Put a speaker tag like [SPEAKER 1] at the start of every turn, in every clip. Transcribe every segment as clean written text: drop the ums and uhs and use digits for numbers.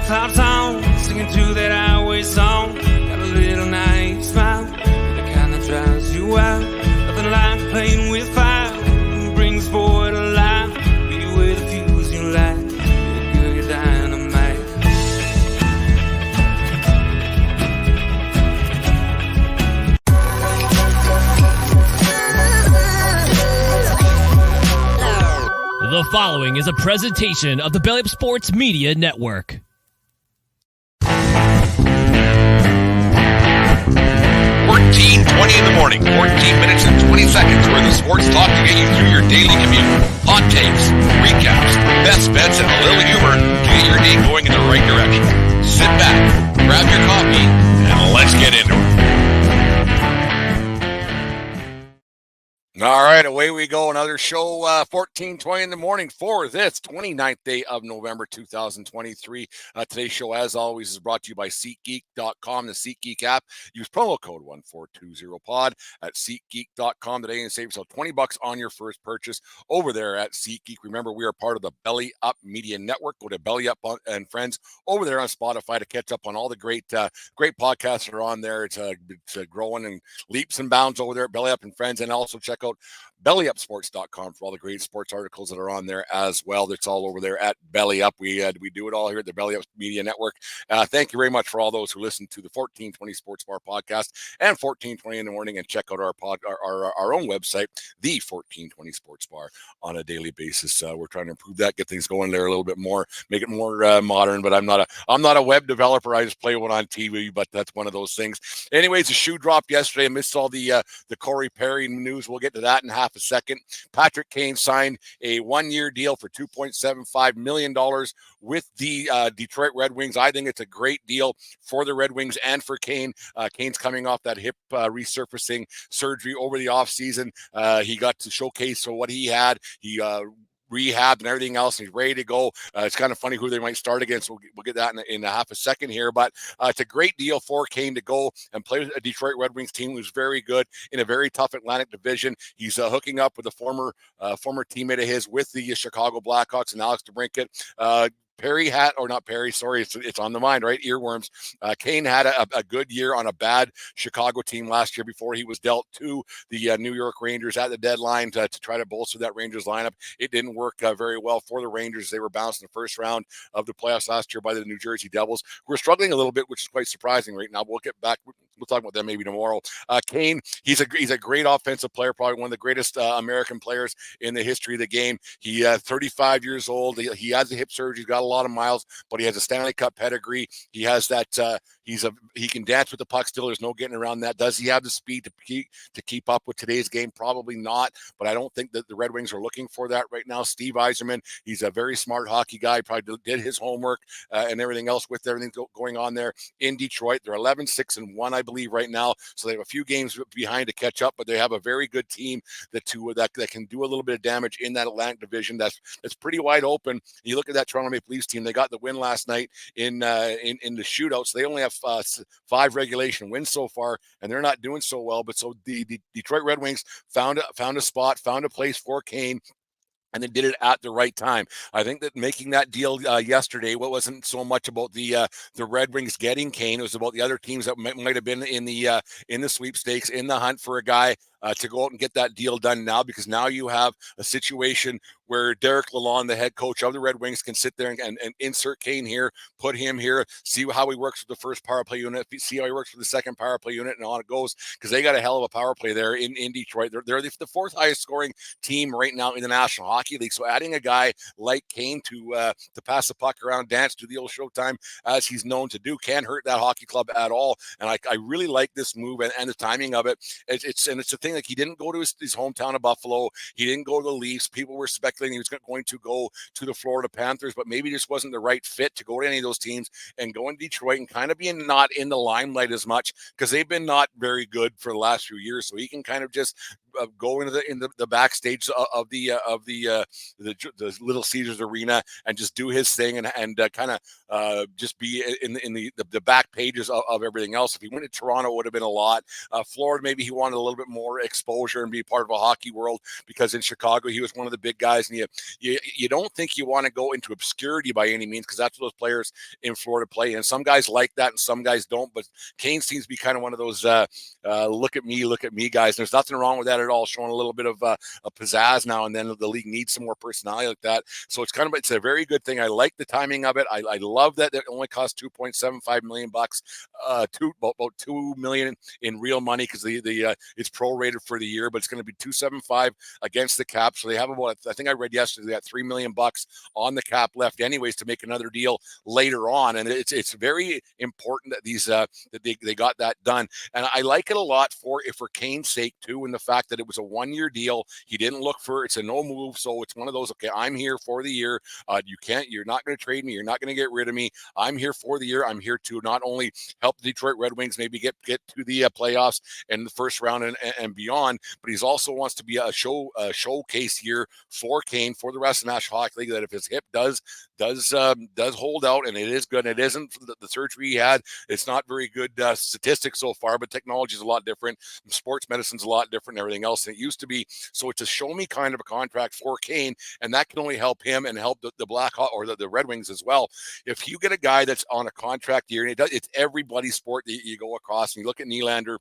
[SPEAKER 1] flip-flops on, singing to that highway song. Got a little naive smile, the kind that drives you wild. Nothing like playing with fire, brings boy to life. Be with the fuse you light, girl, you're dynamite.
[SPEAKER 2] The following is a presentation of the Belly Up Sports Media Network.
[SPEAKER 3] In the morning, 14 minutes and 20 seconds where the sports talk to get you through your daily commute. Hot takes, recaps, best bets, and a little humor to get your day going in the right direction. Sit back, grab your coffee, and let's get into it. All right, away we go. Another show, 14:20 in the morning for this 29th day of November 2023. Today's show, as always, is brought to you by SeatGeek.com, the SeatGeek app. Use promo code 1420pod at SeatGeek.com today and save yourself $20 on your first purchase over there at SeatGeek. Remember, we are part of the Belly Up Media Network. Go to Belly Up and Friends over there on Spotify to catch up on all the great podcasts that are on there. It's growing and leaps and bounds over there at Belly Up and Friends, and also check out bellyupsports.com for all the great sports articles that are on there as well. That's all over there at Belly Up. We do it all here at the Belly Up Media Network. Thank you very much for all those who listen to the 1420 Sports Bar podcast and 1420 in the morning, and check out our own website, the 1420 Sports Bar, on a daily basis. We're trying to improve that, get things going there a little bit more, make it more modern. But I'm not a web developer. I just play one on TV. But that's one of those things. Anyways, the shoe dropped yesterday. I missed all the Corey Perry news. We'll get to that in half a second. Patrick Kane signed a one-year deal for $2.75 million with the Detroit Red Wings. I think it's a great deal for the Red Wings and for Kane. Kane's coming off that hip resurfacing surgery over the offseason. He got to showcase what he had. He rehab and everything else, and he's ready to go. It's kind of funny who they might start against. We'll get that in a half a second here, but it's a great deal for Kane to go and play with a Detroit Red Wings team who's very good in a very tough Atlantic division. He's hooking up with a former teammate of his with the Chicago Blackhawks and Alex DeBrincat. Perry had, or not Perry, sorry, it's on the mind, right? Earworms. Kane had a good year on a bad Chicago team last year before he was dealt to the New York Rangers at the deadline to try to bolster that Rangers lineup. It didn't work very well for the Rangers. They were bounced in the first round of the playoffs last year by the New Jersey Devils, who are struggling a little bit, which is quite surprising right now. We'll get back. We'll talk about that maybe tomorrow. Kane, he's a great offensive player, probably one of the greatest American players in the history of the game. He 35 years old. He has a hip surgery. He's got a lot of miles, but he has a Stanley Cup pedigree. He has that. He can dance with the puck still. There's no getting around that. Does he have the speed to keep up with today's game? Probably not, but I don't think that the Red Wings are looking for that right now. Steve Yzerman, he's a very smart hockey guy. Probably did his homework and everything else with everything going on there in Detroit. They're 11-6-1, I believe, right now. So they have a few games behind to catch up, but they have a very good team that can do a little bit of damage in that Atlantic division. That's pretty wide open. You look at that Toronto Maple Leafs team. They got the win last night in the shootout. So they only have 5 regulation wins so far, and they're not doing so well. But so the Detroit Red Wings found a spot, found a place for Kane, and they did it at the right time. I think that making that deal yesterday, what wasn't so much about the Red Wings getting Kane, it was about the other teams that might have been in the sweepstakes, in the hunt for a guy to go out and get that deal done now, because now you have a situation where Derek Lalonde, the head coach of the Red Wings, can sit there and insert Kane here, put him here, see how he works with the first power play unit, see how he works with the second power play unit, and on it goes, because they got a hell of a power play there in Detroit. They're the fourth highest scoring team right now in the National Hockey League. So adding a guy like Kane to pass the puck around, dance to the old Showtime, as he's known to do, can't hurt that hockey club at all. And I really like this move and the timing of it. It's a thing, like, he didn't go to his hometown of Buffalo. He didn't go to the Leafs. People were speculating he was going to go to the Florida Panthers, but maybe this wasn't the right fit to go to any of those teams, and go in Detroit and kind of being not in the limelight as much, because they've been not very good for the last few years. So he can kind of just go into the backstage of the Little Caesars Arena and just do his thing and kind of just be in the back pages of everything else. If he went to Toronto, it would have been a lot. Florida, maybe he wanted a little bit more exposure and be part of a hockey world, because in Chicago he was one of the big guys, and you don't think you want to go into obscurity by any means, because that's what those players in Florida play. And some guys like that and some guys don't, but Kane seems to be kind of one of those look at me guys. There's nothing wrong with that at all, showing a little bit of a pizzazz now and then. The league needs some more personality like that, so it's a very good thing. I like the timing of it. I love that it only costs $2.75 million, about $2 million in real money, because it's prorated for the year, but it's going to be $275 against the cap. So they have about, I think I read yesterday, they got $3 million on the cap left anyways to make another deal later on. And it's very important that these that they got that done. And I like it a lot for Kane's sake too, and the fact that it was a 1-year deal. He didn't look for, it's a no move. So it's one of those, okay, I'm here for the year. You're not going to trade me. You're not going to get rid of me. I'm here for the year. I'm here to not only help the Detroit Red Wings maybe get to the playoffs and the first round and beyond, but he's also wants to be a showcase year for Kane, for the rest of the National Hockey League, that if his hip does hold out, and it is good, and it isn't the surgery he had, it's not very good statistics so far, but technology is a lot different. Sports medicine's a lot different and everything else than it used to be. So it's a show me kind of a contract for Kane, and that can only help him and help the Blackhawks or the Red Wings as well. If you get a guy that's on a contract year, and it's everybody's sport that you go across, and you look at Nylander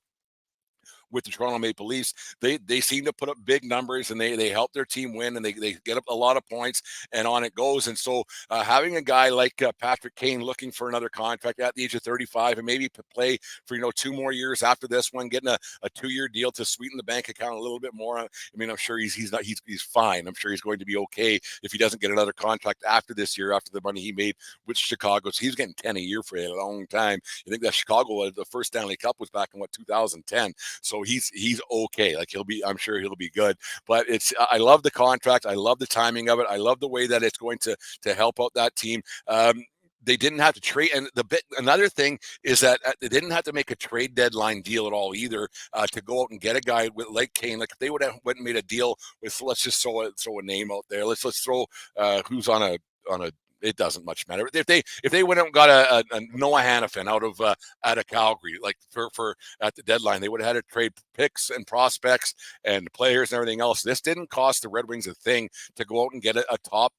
[SPEAKER 3] with the Toronto Maple Leafs, they seem to put up big numbers, and they help their team win, and they get up a lot of points, and on it goes. And so having a guy like Patrick Kane looking for another contract at the age of 35, and maybe play for 2 more years after this one, getting a 2-year deal to sweeten the bank account a little bit more. I mean, I'm sure he's fine. I'm sure he's going to be okay if he doesn't get another contract after this year, after the money he made with Chicago. So he's getting 10 a year for a long time. I think that Chicago, the first Stanley Cup was back in 2010. So he's okay. Like I'm sure he'll be good. But I love the contract. I love the timing of it. I love the way that it's going to help out that team. They didn't have to trade, and another thing is that they didn't have to make a trade deadline deal at all either to go out and get a guy like Kane. Like if they would have went and made a deal with, let's just throw a name out there. Let's throw who's on a. It doesn't much matter. If they went out and got a Noah Hannafin out of Calgary, like for at the deadline, they would have had to trade picks and prospects and players and everything else. This didn't cost the Red Wings a thing to go out and get a top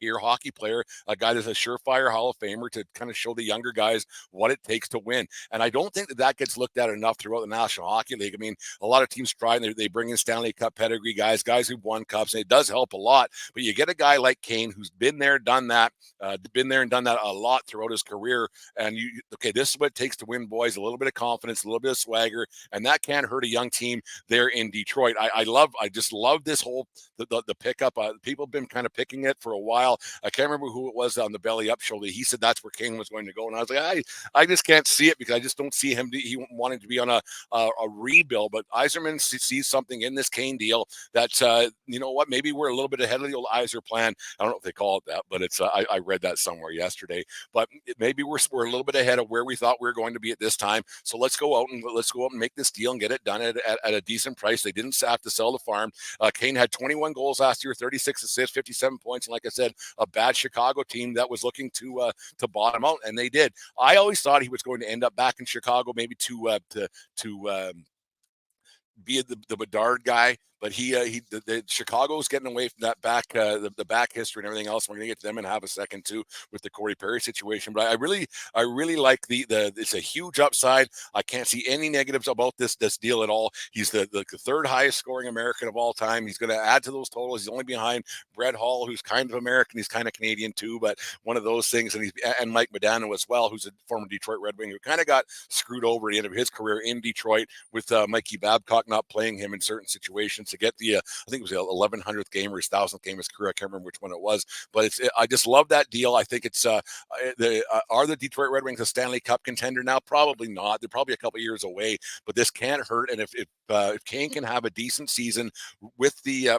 [SPEAKER 3] tier hockey player, a guy that's a surefire Hall of Famer, to kind of show the younger guys what it takes to win. And I don't think that gets looked at enough throughout the National Hockey League. I mean, a lot of teams try, and they bring in Stanley Cup pedigree guys who've won cups, and it does help a lot. But you get a guy like Kane who's been there, done that a lot throughout his career. And this is what it takes to win, boys. A little bit of confidence, a little bit of swagger, and that can't hurt a young team there in Detroit. I just love this whole the pickup. People have been kind of picking it for a while. I can't remember who it was on the Belly Up show that he said that's where Kane was going to go, and I was like, I just can't see it, because I just don't see him. He wanting to be on a rebuild. But Yzerman sees something in this Kane deal that maybe we're a little bit ahead of the old Yzer plan. I don't know if they call it that, but it's I read that somewhere yesterday. But maybe we're a little bit ahead of where we thought we were going to be at this time. So let's go out and make this deal and get it done at a decent price. They didn't have to sell the farm. Kane had 21 goals last year, 36 assists, 57 points, and like I said, a bad Chicago team that was looking to bottom out, and they did. I always thought he was going to end up back in Chicago, maybe to be the Bedard guy, but the Chicago's getting away from that back the back history and everything else. We're gonna get to them in half a second too with the Corey Perry situation. But I really like the it's a huge upside. I can't see any negatives about this deal at all. He's the third highest scoring American of all time. He's gonna add to those totals. He's only behind Brett Hall, who's kind of American. He's kind of Canadian too, but one of those things. And Mike Modano as well, who's a former Detroit Red Wing, who kind of got screwed over at the end of his career in Detroit with Mikey Babcock not playing him in certain situations. to get the, I think it was the 1100th game or his 1000th game of his career. I can't remember which one it was, but I just love that deal. I think it's, are the Detroit Red Wings a Stanley Cup contender now? Probably not. They're probably a couple of years away, but this can't hurt. And if Kane can have a decent season with the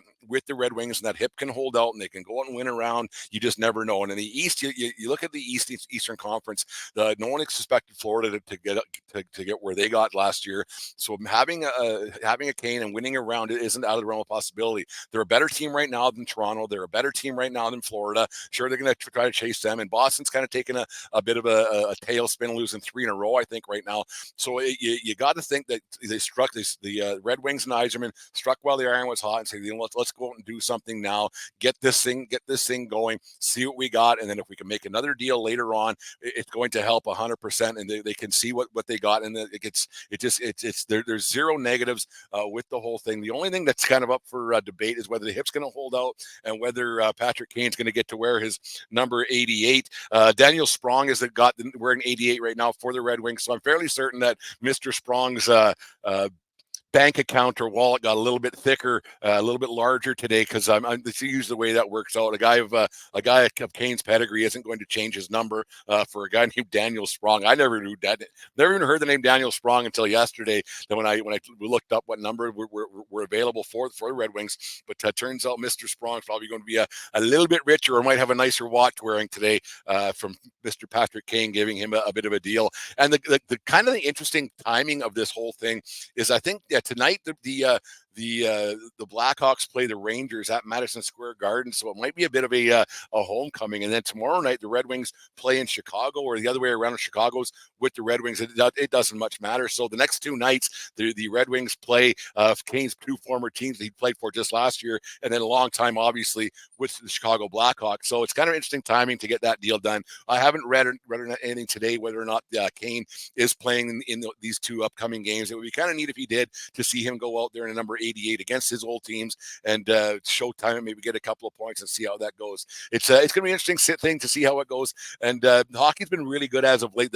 [SPEAKER 3] Red Wings, and that hip can hold out and they can go out and win around, you just never know. And in the East, you look at the Eastern Conference, no one expected Florida to get where they got last year. So having a Kane and winning around it isn't out of the realm of possibility. They're a better team right now than Toronto. They're a better team right now than Florida. Sure, they're going to try to chase them. And Boston's kind of taken a bit of a tailspin, losing 3 in a row, I think, right now. So you got to think that they struck the Red Wings and Yzerman struck while the iron was hot and say, let's go out and do something now. Get this thing going. See what we got, and then if we can make another deal later on, it's going to help 100%. And they can see what they got, and there's zero negatives with the whole thing. The only thing that's kind of up for debate is whether the hip's going to hold out and whether Patrick Kane's going to get to wear his number 88. Daniel Sprong is wearing 88 right now for the Red Wings, so I'm fairly certain that Mr. Sprong's bank account or wallet got a little bit thicker, a little bit larger today, because it's usually the way that works out. A guy of Kane's pedigree isn't going to change his number for a guy named Daniel Sprong. I never even heard the name Daniel Sprong until yesterday. Then when I looked up what number were available for the Red Wings, but turns out Mr. Sprong's probably going to be a little bit richer, or might have a nicer watch wearing today from Mr. Patrick Kane, giving him a bit of a deal. And the kind of the interesting timing of this whole thing is, I think tonight the Blackhawks play the Rangers at Madison Square Garden, so it might be a bit of a homecoming. And then tomorrow night the Red Wings play in Chicago, or the other way around, Chicago's with the Red Wings. It doesn't much matter. So the next 2 nights the Red Wings play Kane's 2 former teams that he played for just last year, and then a long time obviously with the Chicago Blackhawks. So it's kind of interesting timing to get that deal done. I haven't read anything today whether or not Kane is playing in these 2 upcoming games. It would be kind of neat if he did, to see him go out there in a number 88 against his old teams and show time and maybe get a couple of points and see how that goes. It's going to be an interesting thing to see how it goes. And hockey's been really good as of late.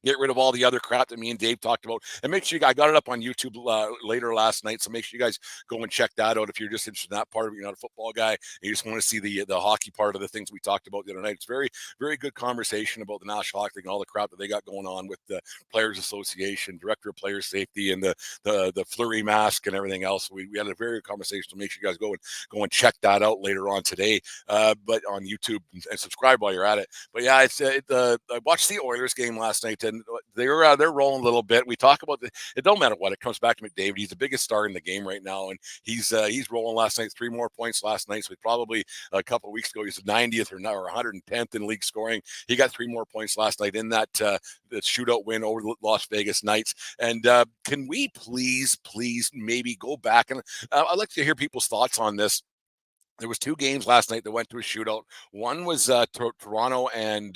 [SPEAKER 3] Get rid of all the other crap that me and Dave talked about. And make sure I got it up on YouTube later last night, so make sure you guys go and check that out if you're just interested in that part of it. You're not a football guy and you just want to see the hockey part of the things we talked about the other night. It's very, very good conversation about the National Hockey League and all the crap that they got going on with the Players Association, Director of Player Safety, and the flurry mask and everything else. We had a very good conversation, so make sure you guys go and check that out later on today, but on YouTube, and subscribe while you're at it. But yeah, I watched the Oilers game last night, and they're rolling a little bit. We talk about it don't matter what, it comes back to McDavid. He's the biggest star in the game right now, and he's rolling last night. 3 more points last night. So he probably a couple of weeks ago he's the 90th or 110th in league scoring. He got 3 more points last night in that the shootout win over the Las Vegas Knights. And can we please maybe go back, and I'd like to hear people's thoughts on this. There was 2 games last night that went to a shootout. One was Toronto and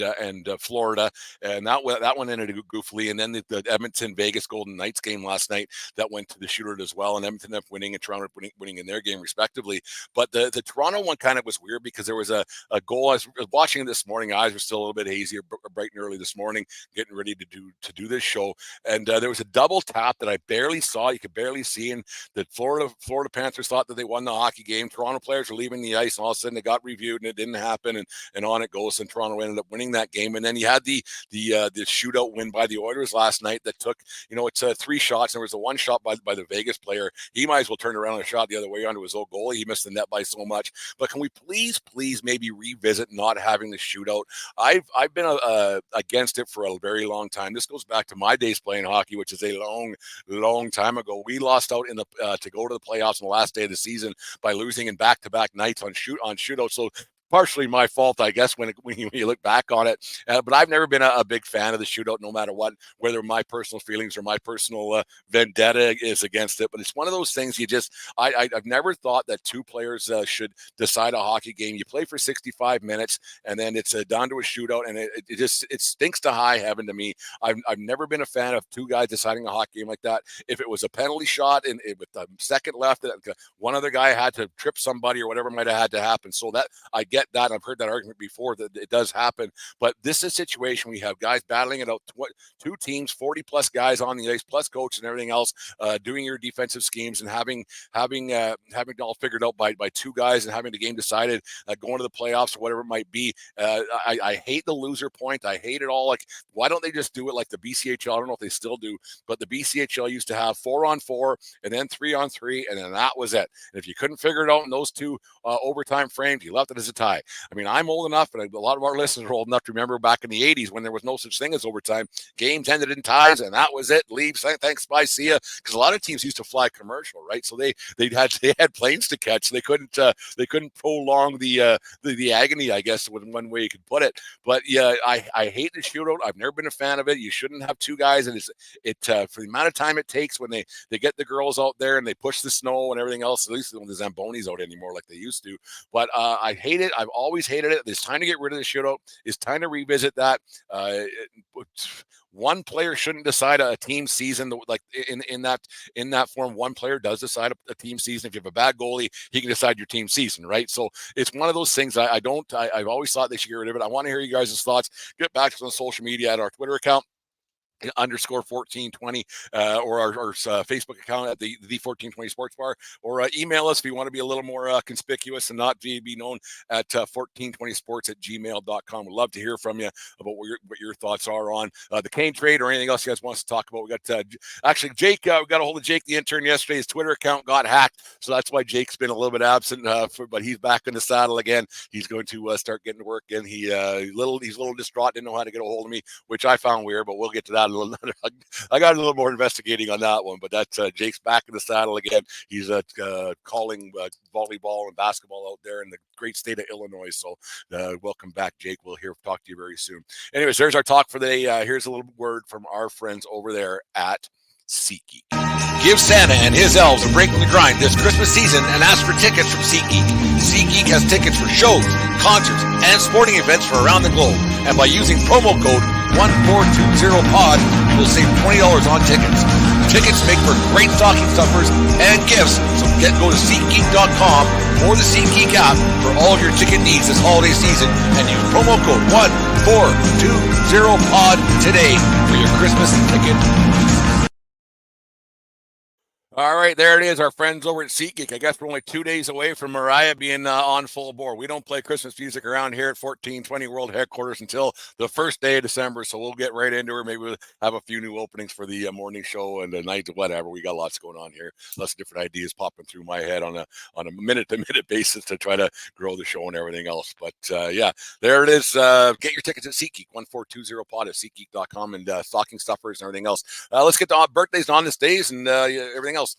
[SPEAKER 3] Florida, and that one ended goofily. And then the Edmonton Vegas Golden Knights game last night that went to the shootout as well. And Edmonton ended up winning, and Toronto winning in their game respectively. But the Toronto one kind of was weird because there was a goal. I was watching it this morning. Eyes were still a little bit hazy, bright and early this morning, getting ready to do this show. And there was a double tap that I barely saw. You could barely see, and the Florida Panthers thought that they won the hockey game. Toronto players were leaving the ice, and all of a sudden it got reviewed and it didn't happen, and on it goes. And Toronto ended up winning that game. And then you had the shootout win by the Oilers last night that took, it's 3 shots. There was the one shot by the Vegas player. He might as well turn around and shot the other way onto his own goalie. He missed the net by so much. But can we please maybe revisit not having the shootout? I've been against it for a very long time. This goes back to my days playing hockey, which is a long time ago. We lost out to go to the playoffs on the last day of the season by losing in back-to-back nights on shootouts. So partially my fault, I guess, when you look back on it. But I've never been a big fan of the shootout, no matter what, whether my personal feelings or my personal vendetta is against it. But it's one of those things I've never thought that 2 players should decide a hockey game. You play for 65 minutes, and then it's down to a shootout, and it stinks to high heaven to me. I've never been a fan of 2 guys deciding a hockey game like that. If it was a penalty shot and with the second left, one other guy had to trip somebody or whatever might have had to happen. So that I get get that. I've heard that argument before that it does happen. But this is a situation we have guys battling it out. Two teams, 40-plus guys on the ice, plus coach and everything else, doing your defensive schemes and having it all figured out by two guys and having the game decided, going to the playoffs or whatever it might be. I hate the loser point. I hate it all. Like, why don't they just do it like the BCHL? I don't know if they still do, but the BCHL used to have 4-on-4 and then 3-on-3, and then that was it. And if you couldn't figure it out in those two overtime frames, you left it as a tie. I mean, I'm old enough, and a lot of our listeners are old enough to remember back in the 80s when there was no such thing as overtime. Games ended in ties, and that was it. Leave, thanks, bye, see ya. Because a lot of teams used to fly commercial, right? So they had planes to catch. So they couldn't prolong the agony, I guess, with one way you could put it. But yeah, I hate the shootout. I've never been a fan of it. You shouldn't have two guys, and for the amount of time it takes when they get the girls out there and they push the snow and everything else. At least when the Zambonis out anymore like they used to. But I hate it. I've always hated it. It's time to get rid of the shootout. It's time to revisit that. One player shouldn't decide a team season. Like in that form, one player does decide a team season. If you have a bad goalie, he can decide your team season, right? So it's one of those things. I've always thought they should get rid of it. I want to hear you guys' thoughts. Get back to us on social media at our Twitter account, _1420, or our Facebook account at the 1420 Sports Bar, or email us if you want to be a little more conspicuous and not be known at 1420sports@gmail.com. We'd love to hear from you about what your thoughts are on the Kane trade or anything else you guys want us to talk about. We got actually Jake. We got a hold of Jake, the intern, yesterday. His Twitter account got hacked, so that's why Jake's been a little bit absent. But he's back in the saddle again. He's going to start getting to work again. He's a little distraught. Didn't know how to get a hold of me, which I found weird. But we'll get to that. I got a little more investigating on that one, but that's Jake's back in the saddle again. He's calling volleyball and basketball out there in the great state of Illinois. So welcome back, Jake. We'll talk to you very soon. Anyways, there's our talk for the day. Here's a little word from our friends over there at SeatGeek. Give Santa and his elves a break from the grind this Christmas season and ask for tickets from SeatGeek. SeatGeek has tickets for shows, concerts, and sporting events for around the globe. And by using promo code 1420POD, you will save $20 on tickets. Tickets make for great stocking stuffers and gifts, so go to SeatGeek.com or the SeatGeek app for all of your ticket needs this holiday season and use promo code 1420POD today for your Christmas ticket. All right, there it is, our friends over at SeatGeek. I guess we're only 2 days away from Mariah being on full board. We don't play Christmas music around here at 1420 World Headquarters until the first day of December, so we'll get right into her. Maybe we'll have a few new openings for the morning show and the night, whatever. We got lots going on here. Lots of different ideas popping through my head on a minute-to-minute basis to try to grow the show and everything else. But, yeah, there it is. Get your tickets at SeatGeek, 1420pod at SeatGeek.com, and stocking stuffers and everything else. Let's get to birthdays and on this days and everything else.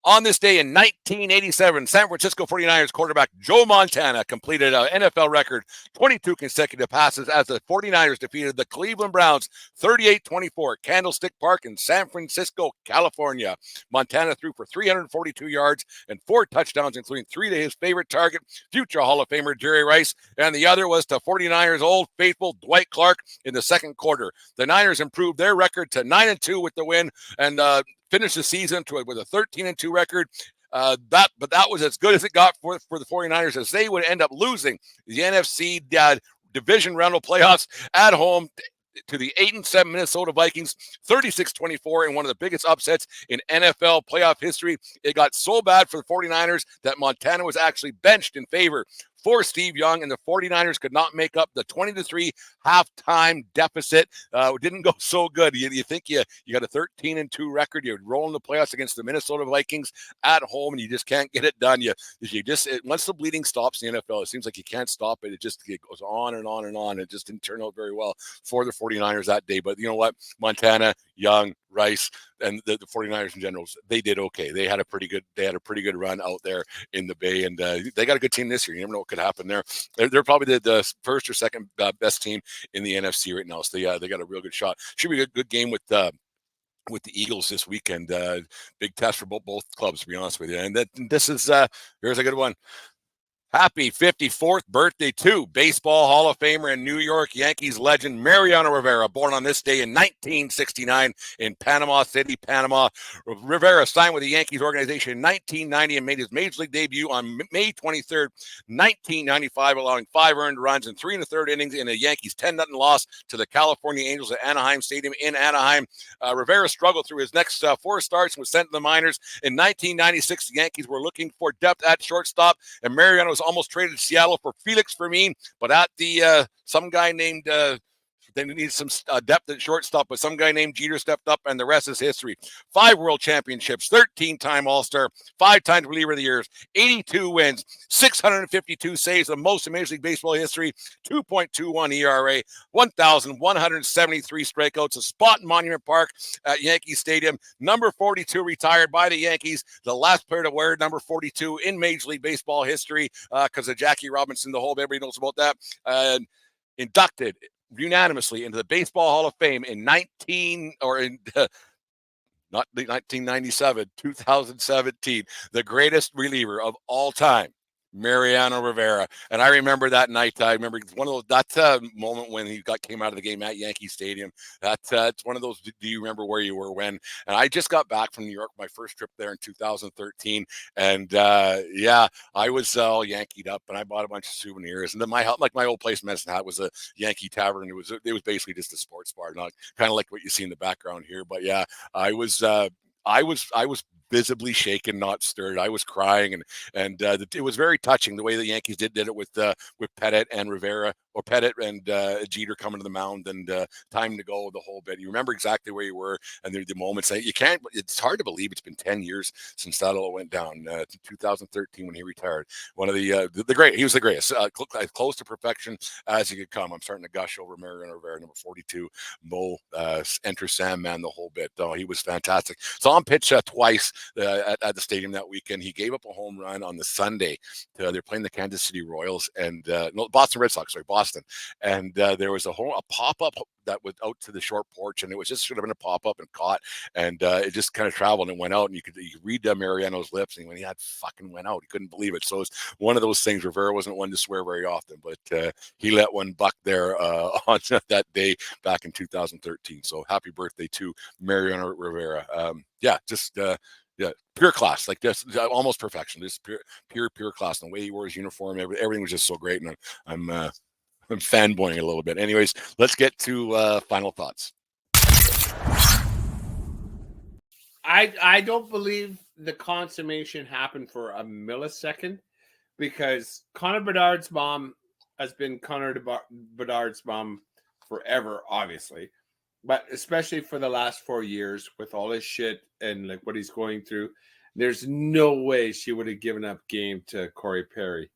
[SPEAKER 3] On this day in 1987, San Francisco 49ers quarterback Joe Montana completed an NFL record 22 consecutive passes as the 49ers defeated the Cleveland Browns 38-24 at Candlestick Park in San Francisco, California. Montana threw for 342 yards and 4 touchdowns, including 3 to his favorite target, future Hall of Famer Jerry Rice, and the other was to 49ers old faithful Dwight Clark in the second quarter. The Niners improved their record to 9-2 with the win and finished the season with a 13-2 record. But that was as good as it got for the 49ers, as they would end up losing the NFC division round of playoffs at home to the 8-7 Minnesota Vikings, 36-24, in one of the biggest upsets in NFL playoff history. It got so bad for the 49ers that Montana was actually benched in favor for Steve Young, and the 49ers could not make up the 20-3 halftime deficit. It didn't go so good. You think you got a 13-2 record. You're rolling the playoffs against the Minnesota Vikings at home, and you just can't get it done. Once the bleeding stops in the NFL, it seems like you can't stop it. It goes on and on and on. It just didn't turn out very well for the 49ers that day. But you know what? Montana, Young, Rice, and the 49ers in general, they did okay. They had a pretty good run out there in the Bay, and they got a good team this year. You never know what could happen there. They're probably the first or second best team in the NFC right now. So they got a real good shot. Should be a good game with the Eagles this weekend. Big test for both clubs, to be honest with you. And here's a good one. Happy 54th birthday to Baseball Hall of Famer and New York Yankees legend Mariano Rivera, born on this day in 1969 in Panama City, Panama. Rivera signed with the Yankees organization in 1990 and made his major league debut on May 23rd, 1995, allowing 5 earned runs and 3 1/3 innings in a Yankees 10-0 loss to the California Angels at Anaheim Stadium in Anaheim. Rivera struggled through his next 4 starts and was sent to the minors. In 1996, the Yankees were looking for depth at shortstop, and Mariano was almost traded to Seattle for Felix Fermin, but at the some guy named they needed some depth at shortstop, but some guy named Jeter stepped up, and the rest is history. 5 world championships, 13-time All-Star, 5 times reliever of the years, 82 wins, 652 saves, the most in Major League Baseball history, 2.21 ERA, 1,173 strikeouts, a spot in Monument Park at Yankee Stadium, number 42 retired by the Yankees, the last player to wear number 42 in Major League Baseball history because of Jackie Robinson, the whole, everybody knows about that. Inducted unanimously into the Baseball Hall of Fame in not 1997, 2017, the greatest reliever of all time, Mariano Rivera. And I remember that night. I remember one of those, that moment when he came out of the game at Yankee Stadium. It's one of those, do you remember where you were when? And I just got back from New York, my first trip there in 2013. And yeah, I was all Yankeed up, and I bought a bunch of souvenirs. And then my old place in Medicine Hat was a Yankee tavern. It was basically just a sports bar, not kind of like what you see in the background here. But yeah, I was visibly shaken, not stirred. I was crying, and it was very touching the way the Yankees did it with Pettit and Rivera, or Pettit and Jeter coming to the mound, and time to go, the whole bit. You remember exactly where you were, and the moments that you can't. It's hard to believe it's been 10 years since that all went down. 2013 when he retired. One of the great. He was the greatest, close to perfection as he could come. I'm starting to gush over Mariano Rivera, number 42. Mo, Enter Sandman, the whole bit. Oh, he was fantastic. Saw him pitch twice at the stadium that weekend. He gave up a home run on the Sunday. They're playing the Kansas City Royals and Boston Red Sox. Sorry, Boston. And there was a pop-up that was out to the short porch, and it was just should have been a pop-up and caught, and it just kind of traveled and went out, and you could read Mariano's lips, and when he had fucking went out, he couldn't believe it. So it's one of those things. Rivera wasn't one to swear very often, but he let one buck there on that day back in 2013. So happy birthday to Mariano Rivera. Yeah, pure class, like this, almost perfection, just pure class. And the way he wore his uniform, everything was just so great. And I'm fanboying a little bit. Anyways, let's get to final thoughts.
[SPEAKER 4] I don't believe the consummation happened for a millisecond, because Connor Bedard's mom has been Connor Bedard's mom forever, obviously. But especially for the last 4 years with all his shit and like what he's going through, there's no way she would have given up game to Corey Perry.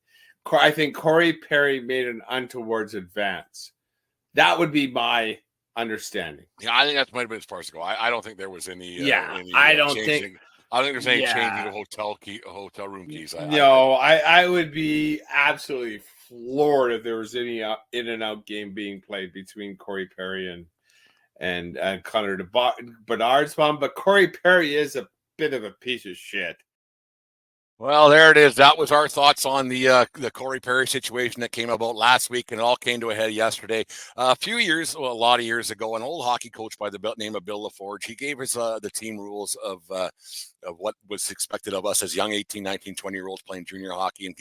[SPEAKER 4] I think Corey Perry made an untoward advance. That would be my understanding.
[SPEAKER 3] Yeah, I think that might have been as far as to go. I don't think there was any.
[SPEAKER 4] I don't think
[SPEAKER 3] there's any changing of hotel room keys.
[SPEAKER 4] I would be absolutely floored if there was any in and out game being played between Corey Perry and Connor Bedard's mom. But Corey Perry is a bit of a piece of shit.
[SPEAKER 3] Well, there it is. That was our thoughts on the Corey Perry situation that came about last week, and it all came to a head yesterday. A lot of years ago, an old hockey coach by the name of Bill LaForge, he gave us the team rules of what was expected of us as young 18, 19, 20-year-olds playing junior hockey. And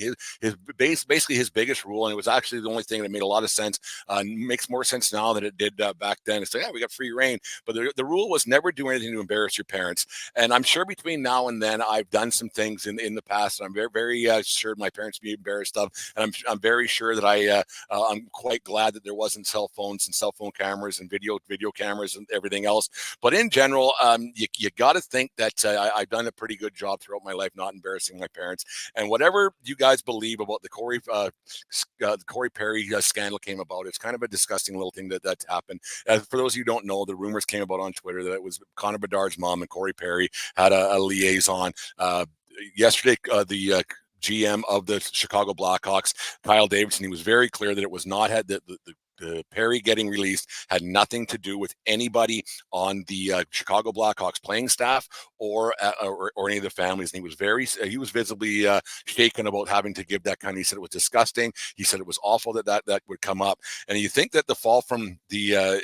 [SPEAKER 3] basically his biggest rule, and it was actually the only thing that made a lot of sense, makes more sense now than it did back then. It's like, yeah, we got free reign. But the rule was never do anything to embarrass your parents. And I'm sure between now and then, I've done some things in the past, and I'm very, very sure my parents be embarrassed of. And I'm very sure that I'm quite glad that there wasn't cell phones and cell phone cameras and video cameras and everything else. But in general, you got to think that I've done a pretty good job throughout my life not embarrassing my parents. And whatever you guys believe about the Corey Perry scandal came about, it's kind of a disgusting little thing that's happened. For those of you who don't know, the rumors came about on Twitter that it was Connor Bedard's mom and Corey Perry had a liaison. Yesterday, the GM of the Chicago Blackhawks, Kyle Davidson, he was very clear that it was not the Perry getting released had nothing to do with anybody on the Chicago Blackhawks playing staff or any of the families. And he was visibly shaken about having to give that kind. He said it was disgusting. He said it was awful that would come up. And you think that the fall from the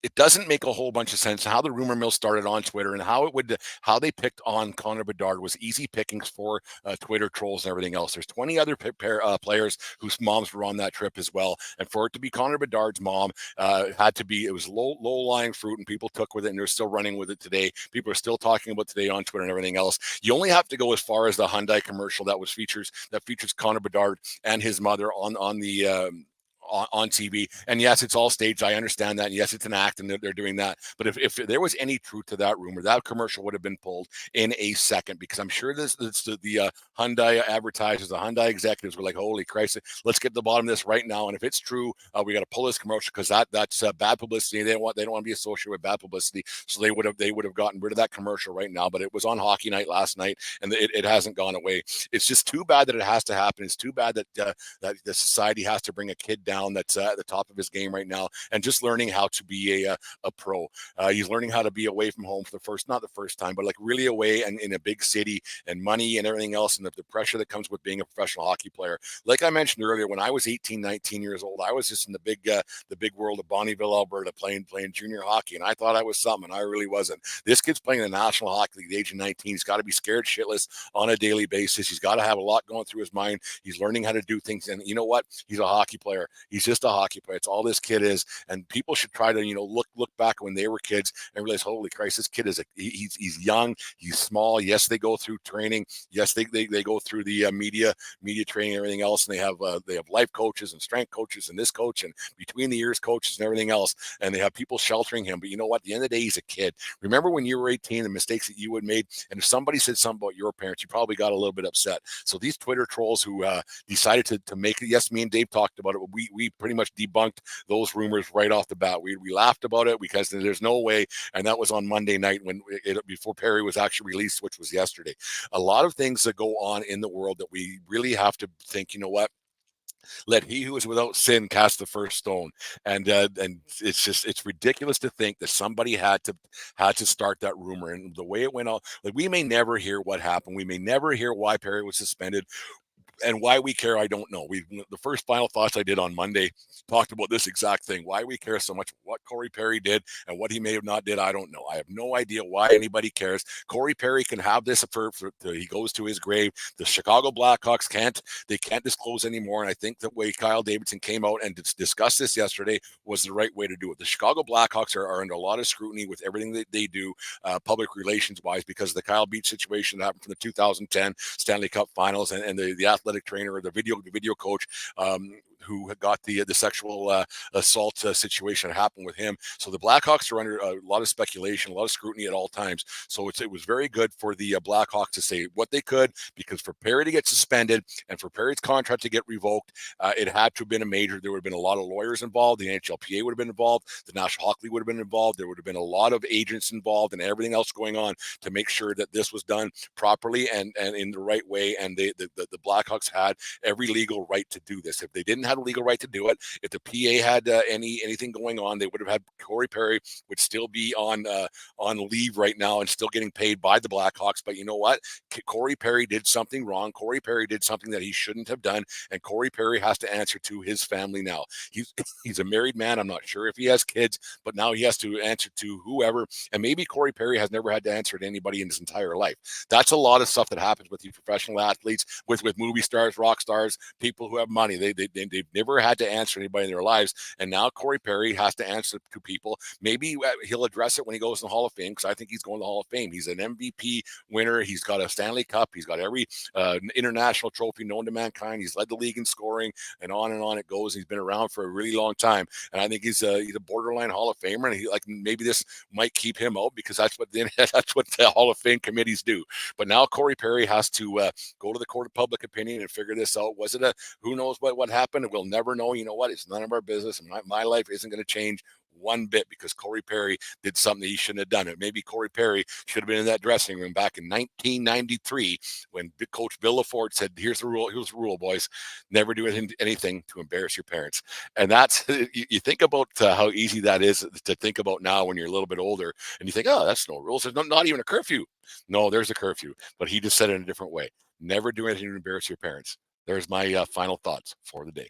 [SPEAKER 3] it doesn't make a whole bunch of sense how the rumor mill started on Twitter and how they picked on Connor Bedard was easy pickings for Twitter trolls and everything else. There's 20 other players whose moms were on that trip as well, and for it to be Connor Bedard's mom it was low lying fruit, and people took with it, and they're still running with it today. People are still talking about today on Twitter and everything else. You only have to go as far as the Hyundai commercial that features Connor Bedard and his mother on the on TV. And yes, it's all staged. I understand that. And yes, it's an act and they're doing that. But if there was any truth to that rumor, that commercial would have been pulled in a second, because I'm sure the Hyundai advertisers, the Hyundai executives were like, holy Christ, let's get to the bottom of this right now. And if it's true, we got to pull this commercial because that's bad publicity. They don't want to be associated with bad publicity. So they would have gotten rid of that commercial right now. But it was on Hockey Night last night, and it hasn't gone away. It's just too bad that it has to happen. It's too bad that the society has to bring a kid down that's at the top of his game right now, and just learning how to be a pro. He's learning how to be away from home for not the first time, but like really away and in a big city, and money and everything else, and the pressure that comes with being a professional hockey player. Like I mentioned earlier, when I was 18, 19 years old, I was just in the big world of Bonnyville, Alberta, playing junior hockey, and I thought I was something, and I really wasn't. This kid's playing in the National Hockey League at the age of 19. He's got to be scared shitless on a daily basis. He's got to have a lot going through his mind. He's learning how to do things, and you know what? He's a hockey player. He's just a hockey player. It's all this kid is, and people should try to look back when they were kids and realize, holy Christ, this kid is he's young, he's small. Yes, they go through training. Yes, they go through the media training and everything else, and they have life coaches and strength coaches and this coach and between the ears coaches and everything else, and they have people sheltering him. But you know what? At the end of the day, he's a kid. Remember when you were 18, the mistakes that you had made, and if somebody said something about your parents, you probably got a little bit upset. So these Twitter trolls who decided to make it, yes, me and Dave talked about it, but we pretty much debunked those rumors right off the bat. We laughed about it because there's no way, and that was on Monday night before Perry was actually released, which was yesterday. A lot of things that go on in the world that we really have to think, you know what? Let he who is without sin cast the first stone. And it's ridiculous to think that somebody had to start that rumor. And the way it went on, like, we may never hear what happened. We may never hear why Perry was suspended. And why we care, I don't know. The first final thoughts I did on Monday talked about this exact thing. Why we care so much, what Corey Perry did and what he may have not did, I don't know. I have no idea why anybody cares. Corey Perry can have this he goes to his grave. The Chicago Blackhawks can't disclose anymore. And I think the way Kyle Davidson came out and discussed this yesterday was the right way to do it. The Chicago Blackhawks are under a lot of scrutiny with everything that they do, public relations wise, because of the Kyle Beach situation that happened from the 2010 Stanley Cup Finals and the athletic trainer or the video coach who got the sexual assault situation that happened with him. So the Blackhawks are under a lot of speculation, a lot of scrutiny at all times. So it was very good for the Blackhawks to say what they could, because for Perry to get suspended and for Perry's contract to get revoked, it had to have been a major. There would have been a lot of lawyers involved. The NHLPA would have been involved. The National Hockey League would have been involved. There would have been a lot of agents involved and everything else going on to make sure that this was done properly and in the right way. And the Blackhawks had every legal right to do this. If they didn't have a legal right to do it, if the PA had anything going on, they would have had Corey Perry would still be on leave right now and still getting paid by the Blackhawks. But you know what? Corey Perry did something wrong. Corey Perry did something that he shouldn't have done, and Corey Perry has to answer to his family now. He's a married man. I'm not sure if he has kids, but now he has to answer to whoever. And maybe Corey Perry has never had to answer to anybody in his entire life. That's a lot of stuff that happens with these professional athletes, with movie stars, rock stars, people who have money. They've never had to answer anybody in their lives, and now Corey Perry has to answer to people. Maybe he'll address it when he goes in the Hall of Fame, because I think he's going to the Hall of Fame. He's an MVP winner. He's got a Stanley Cup. He's got every international trophy known to mankind. He's led the league in scoring, and on it goes. He's been around for a really long time, and I think he's a borderline Hall of Famer. And maybe this might keep him out, because that's what the Hall of Fame committees do. But now Corey Perry has to go to the court of public opinion and figure this out. Was it who knows what happened? And we'll never know. You know what? It's none of our business. My life isn't going to change one bit, because Corey Perry did something he shouldn't have done. It maybe Corey Perry should have been in that dressing room back in 1993 when Coach Bill Lafort said, here's the rule, boys. Never do anything to embarrass your parents. And that's, you think about how easy that is to think about now when you're a little bit older, and you think, oh, that's no rules. There's not even a curfew. No, there's a curfew, but he just said it in a different way. Never do anything to embarrass your parents. There's my final thoughts for the day.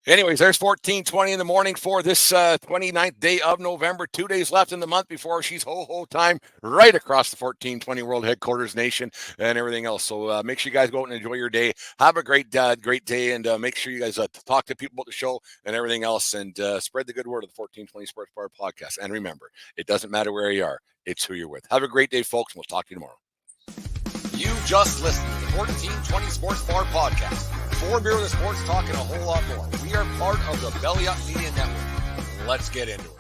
[SPEAKER 3] Anyways, there's 14:20 in the morning for this 29th day of November. 2 days left in the month before she's ho-ho time right across the 1420 World Headquarters Nation and everything else. So make sure you guys go out and enjoy your day. Have a great day, and make sure you guys talk to people about the show and everything else, and spread the good word of the 1420 Sports Bar podcast. And remember, it doesn't matter where you are. It's who you're with. Have a great day, folks, and we'll talk to you tomorrow.
[SPEAKER 5] You just listened to the 1420 Sports Bar podcast. For beer with the sports talk and a whole lot more. We are part of the Belly Up Media Network. Let's get into it.